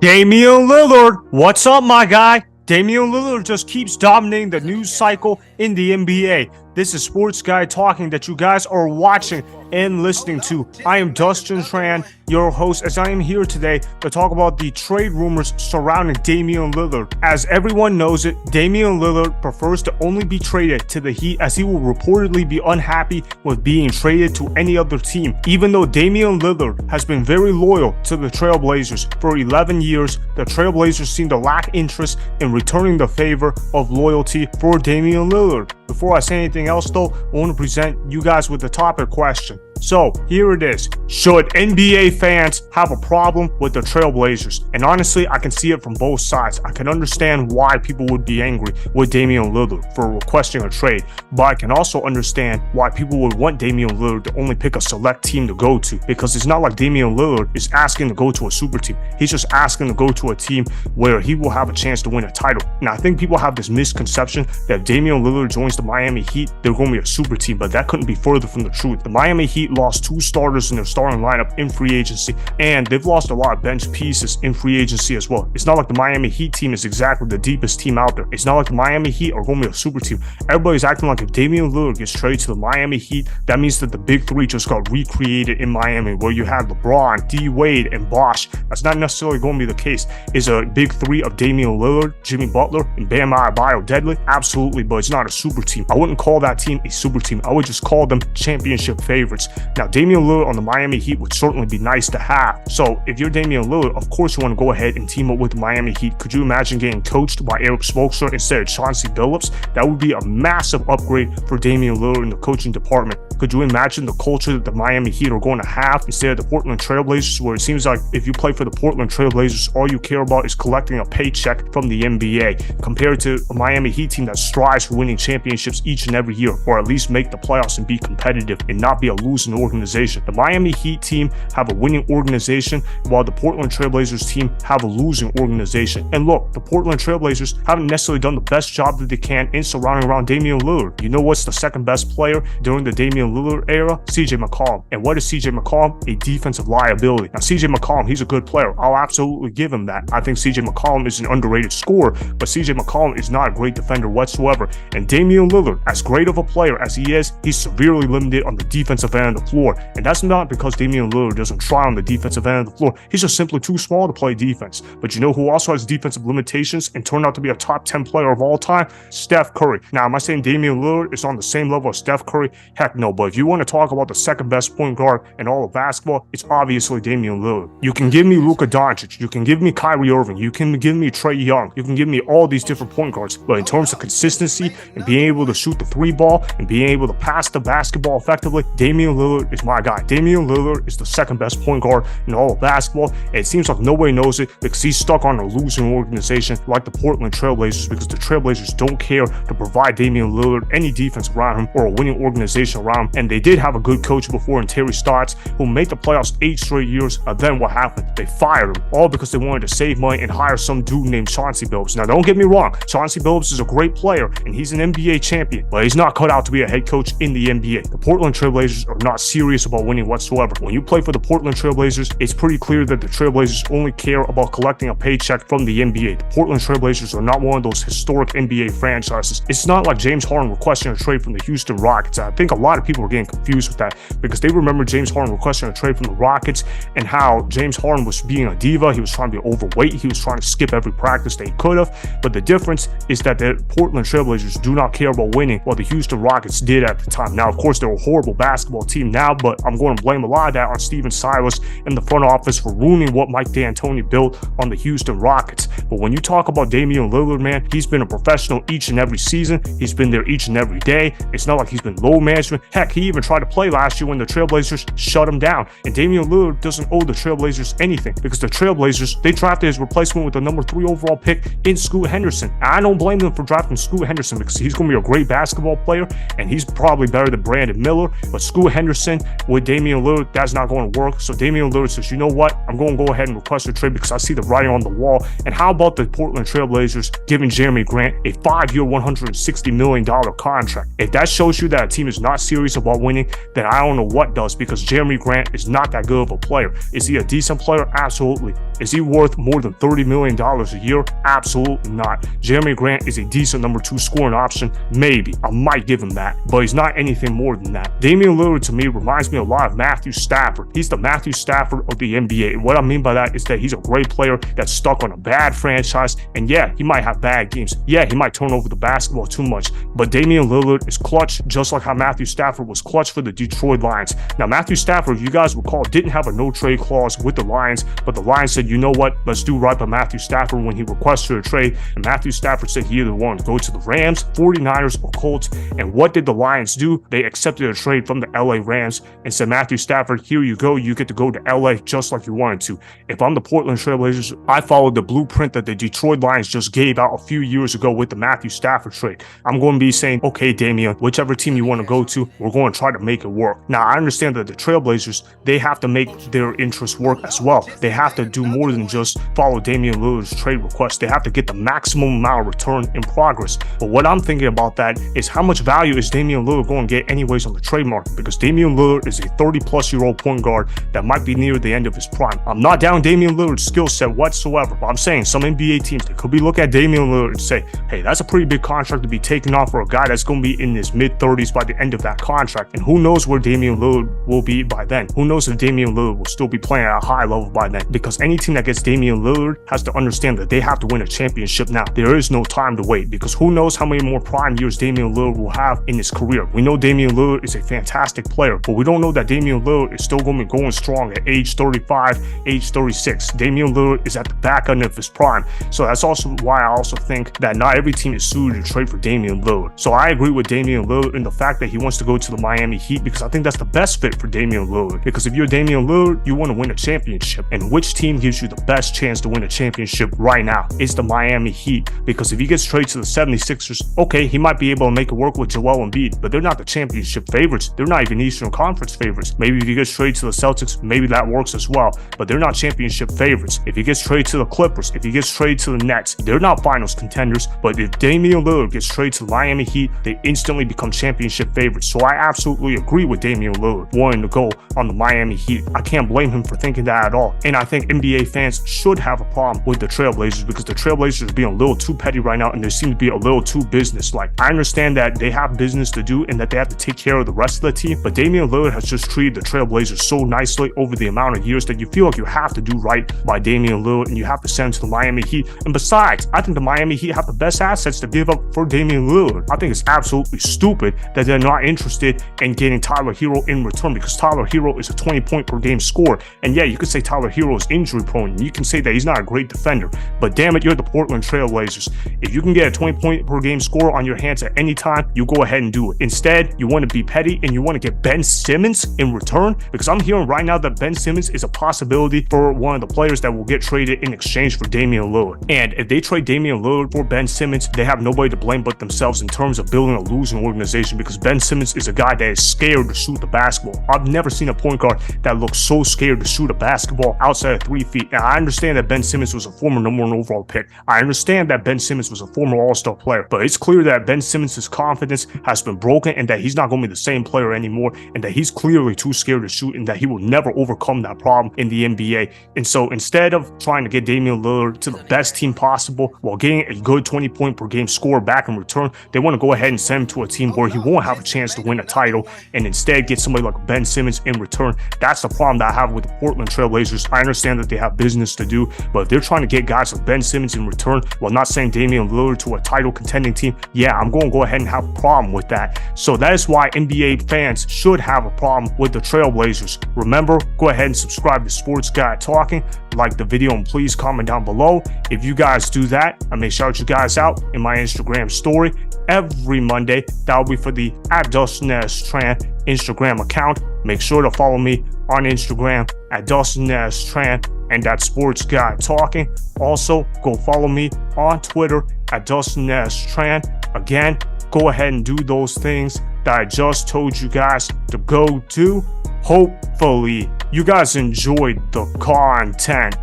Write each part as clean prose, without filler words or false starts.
Damian Lillard, what's up, my guy? Damian Lillard just keeps dominating the news cycle in the NBA. This is Sports Guy Talking that you guys are watching and listening to. I am Dustin Tran, your host, as I am here today to talk about the trade rumors surrounding Damian Lillard. As everyone knows it, Damian Lillard prefers to only be traded to the Heat, as he will reportedly be unhappy with being traded to any other team. Even though Damian Lillard has been very loyal to the Trailblazers for 11 years, the Trailblazers seem to lack interest in returning the favor of loyalty for Damian Lillard. Before I say anything else though, I want to present you guys with the topic question. So here it is. Should NBA fans have a problem with the Trailblazers? And honestly, I can see it from both sides. I can understand why people would be angry with Damian Lillard for requesting a trade, but I can also understand why people would want Damian Lillard to only pick a select team to go to, because it's not like Damian Lillard is asking to go to a super team. He's just asking to go to a team where he will have a chance to win a title. Now, I think people have this misconception that if Damian Lillard joins the Miami Heat, they're going to be a super team, but that couldn't be further from the truth. The Miami Heat lost 2 starters in their starting lineup in free agency, and they've lost a lot of bench pieces in free agency as well. It's not like the Miami Heat team is exactly the deepest team out there. It's not like the Miami Heat are going to be a super team. Everybody's acting like if Damian Lillard gets traded to the Miami Heat, that means that the big three just got recreated in Miami, where you had LeBron, D. Wade, and Bosh. That's not necessarily going to be the case. Is a big three of Damian Lillard, Jimmy Butler, and Bam Adebayo deadly? Absolutely, but it's not a super team. I wouldn't call that team a super team. I would just call them championship favorites. Now, Damian Lillard on the Miami Heat would certainly be nice to have. So if you're Damian Lillard, of course you want to go ahead and team up with the Miami Heat. Could you imagine getting coached by Eric Spoelstra instead of Chauncey Billups? That would be a massive upgrade for Damian Lillard in the coaching department. Could you imagine the culture that the Miami Heat are going to have instead of the Portland Trailblazers, where it seems like if you play for the Portland Trailblazers, all you care about is collecting a paycheck from the NBA, compared to a Miami Heat team that strives for winning championships each and every year, or at least make the playoffs and be competitive and not be a losing organization. The Miami Heat team have a winning organization, while the Portland Trailblazers team have a losing organization. And look, the Portland Trailblazers haven't necessarily done the best job that they can in surrounding around Damian Lillard. You know what's the second best player during the Damian Lillard era? CJ McCollum. And what is CJ McCollum? A defensive liability. Now, CJ McCollum, he's a good player. I'll absolutely give him that. I think CJ McCollum is an underrated scorer, but CJ McCollum is not a great defender whatsoever. And Damian Lillard, as great of a player as he is, he's severely limited on the defensive end of the floor. And that's not because Damian Lillard doesn't try on the defensive end of the floor. He's just simply too small to play defense. But you know who also has defensive limitations and turned out to be a top 10 player of all time? Steph Curry. Now, am I saying Damian Lillard is on the same level as Steph Curry? Heck no, but if you want to talk about the second best point guard in all of basketball, it's obviously Damian Lillard. You can give me Luka Doncic, you can give me Kyrie Irving, you can give me Trae Young, you can give me all these different point guards, but in terms of consistency and being able to shoot the 3 ball and being able to pass the basketball effectively, Damian Lillard is my guy. Damian Lillard is the second best point guard in all of basketball, and it seems like nobody knows it because he's stuck on a losing organization like the Portland Trailblazers, because the Trailblazers don't care to provide Damian Lillard any defense around him or a winning organization around him. And they did have a good coach before in Terry Stotts, who made the playoffs 8 straight years, and then what happened? They fired him, all because they wanted to save money and hire some dude named Chauncey Billups. Now, don't get me wrong, Chauncey Billups is a great player and he's an NBA champion, but he's not cut out to be a head coach in the NBA. The Portland Trailblazers are not serious about winning whatsoever. When you play for the Portland Trailblazers, it's pretty clear that the Trailblazers only care about collecting a paycheck from the NBA. The Portland Trailblazers are not one of those historic NBA franchises. It's not like James Harden requesting a trade from the Houston Rockets. I think a lot of people are getting confused with that, because they remember James Harden requesting a trade from the Rockets and how James Harden was being a diva. He was trying to be overweight. He was trying to skip every practice that he could have. But the difference is that the Portland Trailblazers do not care about winning, while the Houston Rockets did at the time. Now, of course, they're a horrible basketball team now, but I'm going to blame a lot of that on Steven Silas and the front office for ruining what Mike D'Antoni built on the Houston Rockets. But when you talk about Damian Lillard, man, he's been a professional each and every season. He's been there each and every day. It's not like he's been low management. Heck, he even tried to play last year when the Trailblazers shut him down. And Damian Lillard doesn't owe the Trailblazers anything, because the Trailblazers, they drafted his replacement with the number 3 overall pick in Scoot Henderson. And I don't blame them for drafting Scoot Henderson, because he's going to be a great basketball player and he's probably better than Brandon Miller. But Scoot Henderson Anderson with Damian Lillard, that's not going to work. So Damian Lillard says, you know what? I'm going to go ahead and request a trade because I see the writing on the wall. And how about the Portland Trailblazers giving Jeremy Grant a 5-year, $160 million contract? If that shows you that a team is not serious about winning, then I don't know what does, because Jeremy Grant is not that good of a player. Is he a decent player? Absolutely. Is he worth more than $30 million a year? Absolutely not. Jeremy Grant is a decent number 2 scoring option. Maybe. I might give him that. But he's not anything more than that. Damian Lillard to me reminds me a lot of Matthew Stafford. He's the Matthew Stafford of the NBA. And what I mean by that is that he's a great player that's stuck on a bad franchise. And yeah, he might have bad games. Yeah, he might turn over the basketball too much. But Damian Lillard is clutch, just like how Matthew Stafford was clutch for the Detroit Lions. Now, Matthew Stafford, if you guys recall, didn't have a no-trade clause with the Lions, but the Lions said, you know what, let's do right by Matthew Stafford when he requested a trade. And Matthew Stafford said he either wanted to go to the Rams, 49ers, or Colts. And what did the Lions do? They accepted a trade from the LA Rams and said, Matthew Stafford, here you go. You get to go to LA just like you wanted to. If I'm the Portland Trailblazers, I followed the blueprint that the Detroit Lions just gave out a few years ago with the Matthew Stafford trade. I'm going to be saying, okay, Damian, whichever team you want to go to, we're going to try to make it work. Now, I understand that the Trailblazers, they have to make their interests work as well. They have to do more than just follow Damian Lillard's trade request. They have to get the maximum amount of return in progress. But what I'm thinking about that is how much value is Damian Lillard going to get anyways on the trade market? Because Damian Lillard is a 30-plus-year-old point guard that might be near the end of his prime. I'm not down Damian Lillard's skill set whatsoever, but I'm saying some NBA teams, they could be looking at Damian Lillard and say, hey, that's a pretty big contract to be taken off for a guy that's going to be in his mid-30s by the end of that contract. And who knows where Damian Lillard will be by then? Who knows if Damian Lillard will still be playing at a high level by then? Because any team that gets Damian Lillard has to understand that they have to win a championship now. There is no time to wait, because who knows how many more prime years Damian Lillard will have in his career. We know Damian Lillard is a fantastic player, but we don't know that Damian Lillard is still going to be going strong at age 35, age 36. Damian Lillard is at the back end of his prime. So that's also why I also think that not every team is suited to trade for Damian Lillard. So I agree with Damian Lillard in the fact that he wants to go to the Miami Heat, because I think that's the best fit for Damian Lillard. Because if you're Damian Lillard, you want to win a championship. And which team gives you the best chance to win a championship right now? It's the Miami Heat. Because if he gets traded to the 76ers, okay, he might be able to make it work with Joel Embiid, but they're not the championship favorites. They're not even Eastern Conference favorites. Maybe if he gets traded to the Celtics, maybe that works as well, but they're not championship favorites. If he gets traded to the Clippers, if he gets traded to the Nets, they're not finals contenders. But if Damian Lillard gets traded to the Miami Heat, they instantly become championship favorites. So I absolutely agree with Damian Lillard wanting to go on the Miami Heat. I can't blame him for thinking that at all. And I think NBA fans should have a problem with the Trailblazers, because the Trailblazers are being a little too petty right now, and they seem to be a little too business-like. I understand that they have business to do and that they have to take care of the rest of the team, but Damian Lillard has just treated the Trailblazers so nicely over the amount of years that you feel like you have to do right by Damian Lillard, and you have to send him to the Miami Heat. And besides, I think the Miami Heat have the best assets to give up for Damian Lillard. I think it's absolutely stupid that they're not interested in getting Tyler Hero in return, because Tyler Hero is a 20-point per game scorer. And yeah, you could say Tyler Hero is injury prone, and you can say that he's not a great defender, but damn it, you're the Portland Trailblazers. If you can get a 20-point per game scorer on your hands at any time, you go ahead and do it. Instead, you want to be petty and you want to get Ben Simmons in return, because I'm hearing right now that Ben Simmons is a possibility for one of the players that will get traded in exchange for Damian Lillard. And if they trade Damian Lillard for Ben Simmons, they have nobody to blame but themselves in terms of building a losing organization, because Ben Simmons is a guy that is scared to shoot the basketball. I've never seen a point guard that looks so scared to shoot a basketball outside of 3 feet. And I understand that Ben Simmons was a former #1 overall pick. I understand that Ben Simmons was a former all-star player, but it's clear that Ben Simmons' confidence has been broken, and that he's not going to be the same player anymore, and that he's clearly too scared to shoot, and that he will never overcome that problem in the NBA. And so instead of trying to get Damian Lillard to the best team possible while getting a good 20-point per game scorer back in return, they want to go ahead and send him to a team where he won't have a chance to win a title, and instead get somebody like Ben Simmons in return. That's the problem that I have with the Portland Trailblazers. I understand that they have business to do, but if they're trying to get guys like Ben Simmons in return while not sending Damian Lillard to a title contending team, yeah, I'm going to go ahead and have a problem with that. So that is why NBA fans should have a problem with the Trailblazers. Remember, go ahead and subscribe to Sports Guy Talking, like the video, and please comment down below. If you guys do that, I may shout you guys out in my Instagram story every Monday. That will be for the Dustin Tran Instagram account. Make sure to follow me on Instagram at Dustin Tran and that's Sports Guy Talking. Also, go follow me on Twitter at Dustin Tran. Again, go ahead and do those things. that I just told you guys to go to. Hopefully, you guys enjoyed the content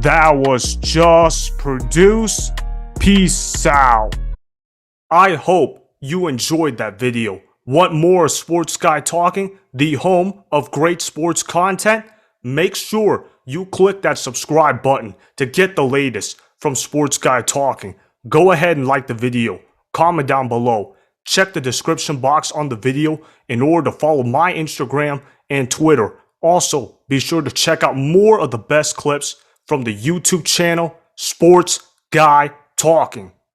that was just produced. Peace out. I hope you enjoyed that video. Want more Sports Guy Talking, the home of great sports content? Make sure you click that subscribe button to get the latest from Sports Guy Talking. Go ahead and like the video, comment down below, check the description box on the video in order to follow my Instagram and Twitter. Also, be sure to check out more of the best clips from the YouTube channel Sports Guy Talking.